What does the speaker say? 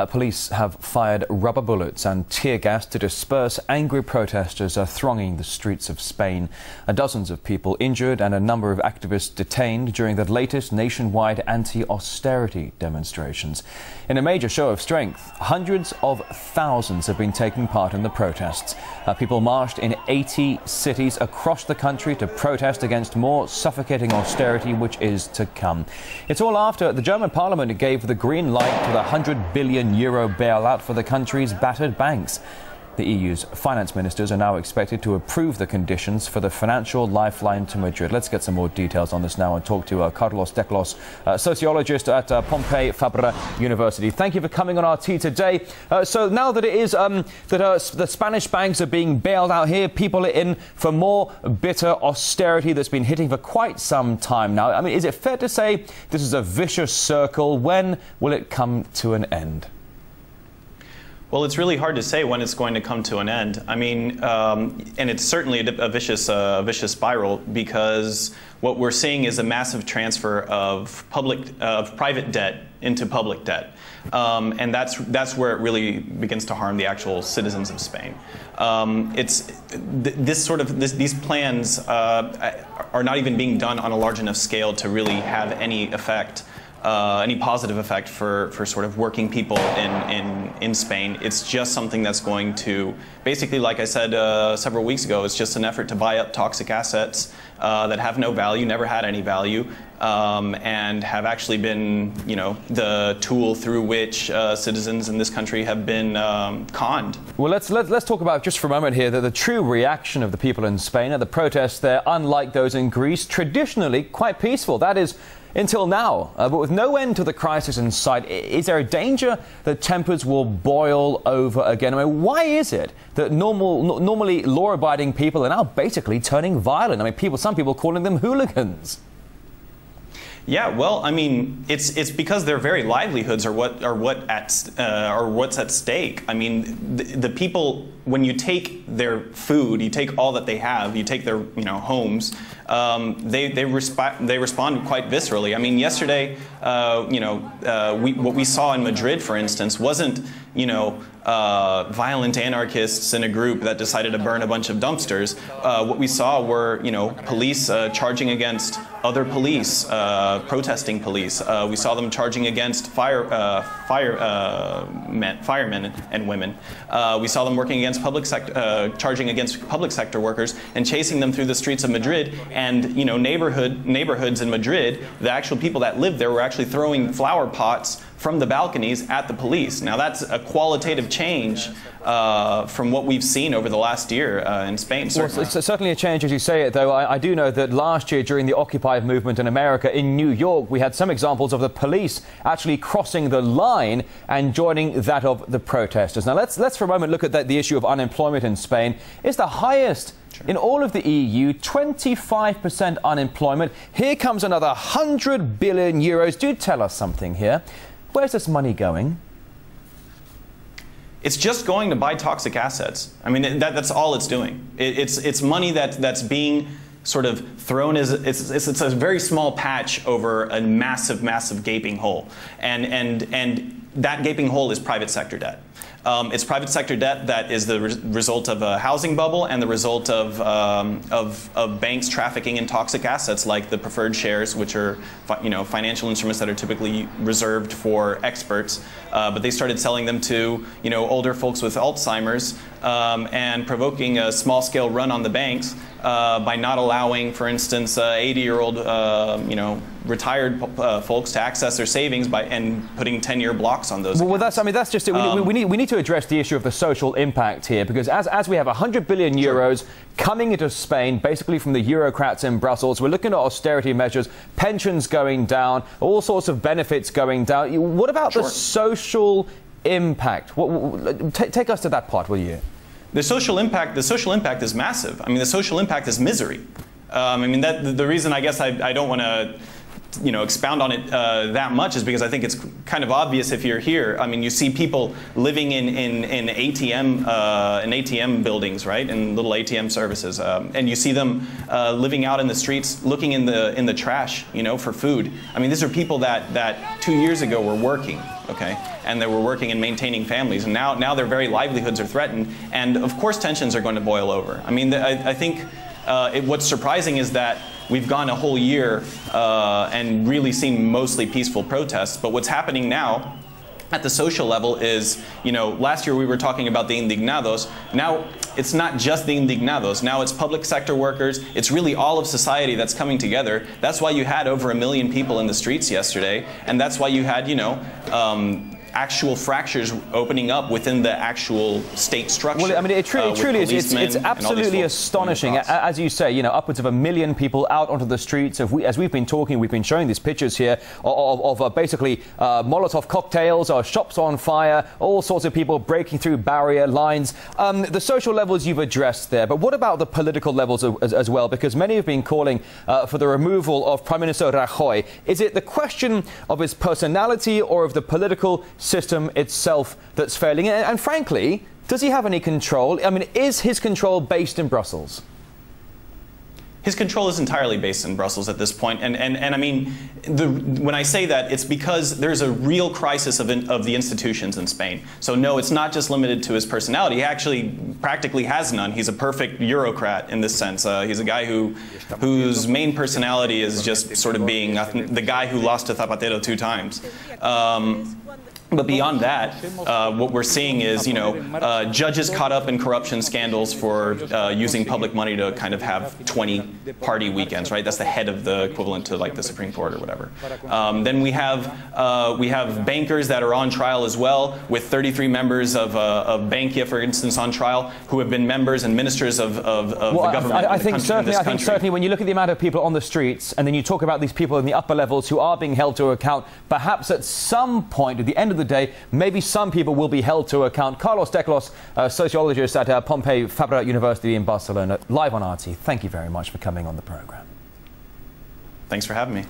Police have fired rubber bullets and tear gas to disperse angry protesters thronging the streets of Spain. Dozens of people injured and a number of activists detained during the latest nationwide anti-austerity demonstrations. In a major show of strength, hundreds of thousands have been taking part in the protests. People marched in 80 cities across the country to protest against more suffocating austerity which is to come. It's all after the German parliament gave the green light to the €100 billion bailout for the country's battered banks. The EU's finance ministers are now expected to approve the conditions for the financial lifeline to Madrid. Let's get some more details on this now and talk to Carlos Declos, sociologist at Pompeu Fabra University. Thank you for coming on RT today. So now that it is that the Spanish banks are being bailed out here, people are in for more bitter austerity that's been hitting for quite some time now. I mean, is it fair to say this is a vicious circle? When will it come to an end? Well, it's really hard to say when it's going to come to an end. I mean, and it's certainly a vicious spiral, because what we're seeing is a massive transfer of private debt into public debt, and that's where it really begins to harm the actual citizens of Spain. These plans are not even being done on a large enough scale to really have any effect. Any positive effect for sort of working people in Spain. It's just something that's going to basically, like I said several weeks ago, it's just an effort to buy up toxic assets that have no value, never had any value, and have actually been, you know, the tool through which citizens in this country have been conned. Well, let's talk about just for a moment here that the true reaction of the people in Spain at the protests there, unlike those in Greece, traditionally quite peaceful. That is, until now, but with no end to the crisis in sight, is there a danger that tempers will boil over again? I mean, why is it that normally law-abiding people are now basically turning violent? I mean, some people calling them hooligans. Yeah, well, I mean, it's because their very livelihoods are what's at stake. I mean, the people, when you take their food, you take all that they have, you take their homes, they respond quite viscerally. I mean, yesterday, what we saw in Madrid, for instance, wasn't violent anarchists in a group that decided to burn a bunch of dumpsters. What we saw were police charging against other police, protesting police. We saw them charging against firemen and women. We saw them working against charging against public sector workers and chasing them through the streets of Madrid. And neighborhoods in Madrid, the actual people that lived there were actually throwing flower pots from the balconies at the police. Now that's a qualitative change from what we've seen over the last year in Spain. Certainly. Well, it's certainly a change as you say it, though. I do know that last year during the Occupy movement in America, in New York, we had some examples of the police actually crossing the line and joining that of the protesters. Now let's for a moment look at the issue of unemployment in Spain. It's the highest in all of the EU, 25% unemployment. Here comes another €100 billion. Do tell us something here. Where's this money going? It's just going to buy toxic assets. I mean, that's all it's doing. It's money that's being sort of thrown as it's a very small patch over a massive gaping hole, and that gaping hole is private sector debt. It's private sector debt that is the result of a housing bubble and the result of banks trafficking in toxic assets like the preferred shares, which are financial instruments that are typically reserved for experts, but they started selling them to older folks with Alzheimer's and provoking a small-scale run on the banks by not allowing, for instance, 80-year-old retired folks to access their savings and putting 10-year blocks on those. Well, that's just it. We need to address the issue of the social impact here, because as we have €100 billion coming into Spain, basically from the Eurocrats in Brussels, we're looking at austerity measures, pensions going down, all sorts of benefits going down. What about the social impact? Take us to that part, will you? The social impact is massive. I mean, the social impact is misery. I mean, the reason I guess I don't want to expound on it that much is because I think it's kind of obvious if you're here. I mean, you see people living in ATM buildings, right, in little ATM services, and you see them living out in the streets, looking in the trash, for food. I mean, these are people that 2 years ago were working. okay, and they were working and maintaining families, and now their very livelihoods are threatened, and of course tensions are going to boil over. I mean, I think what's surprising is that we've gone a whole year and really seen mostly peaceful protests, but what's happening now at the social level is, you know, last year we were talking about the indignados. Now it's not just the indignados. Now it's public sector workers. It's really all of society that's coming together. That's why you had over 1 million people in the streets yesterday, and that's why you had, you know, actual fractures opening up within the actual state structure. Well, I mean, it truly is. It's absolutely astonishing. As you say, you know, upwards of 1 million people out onto the streets. As we've been talking, we've been showing these pictures here of basically Molotov cocktails, shops on fire, all sorts of people breaking through barrier lines. The social levels you've addressed there, but what about the political levels as well? Because many have been calling for the removal of Prime Minister Rajoy. Is it the question of his personality or of the political system itself that's failing? And frankly, does he have any control? I mean, is his control based in Brussels? His control is entirely based in Brussels at this point, and I mean, when I say that, it's because there's a real crisis of the institutions in Spain. So no, it's not just limited to his personality. He actually practically has none. He's a perfect Eurocrat in this sense. He's a guy whose main personality is just sort of being the guy who lost to Zapatero 2 times. But beyond that, what we're seeing is, you know, judges caught up in corruption scandals for using public money to kind of have 20 party weekends, right? That's the head of the equivalent to like the Supreme Court or whatever. Then we have bankers that are on trial as well, with 33 members of Bankia, for instance, on trial, who have been members and ministers of the government. I think certainly when you look at the amount of people on the streets, and then you talk about these people in the upper levels who are being held to account, perhaps at some point at the end of the day, maybe some people will be held to account. Carlos Declos, sociologist at Pompeu Fabra University in Barcelona, live on RT. Thank you very much for coming on the program. Thanks for having me.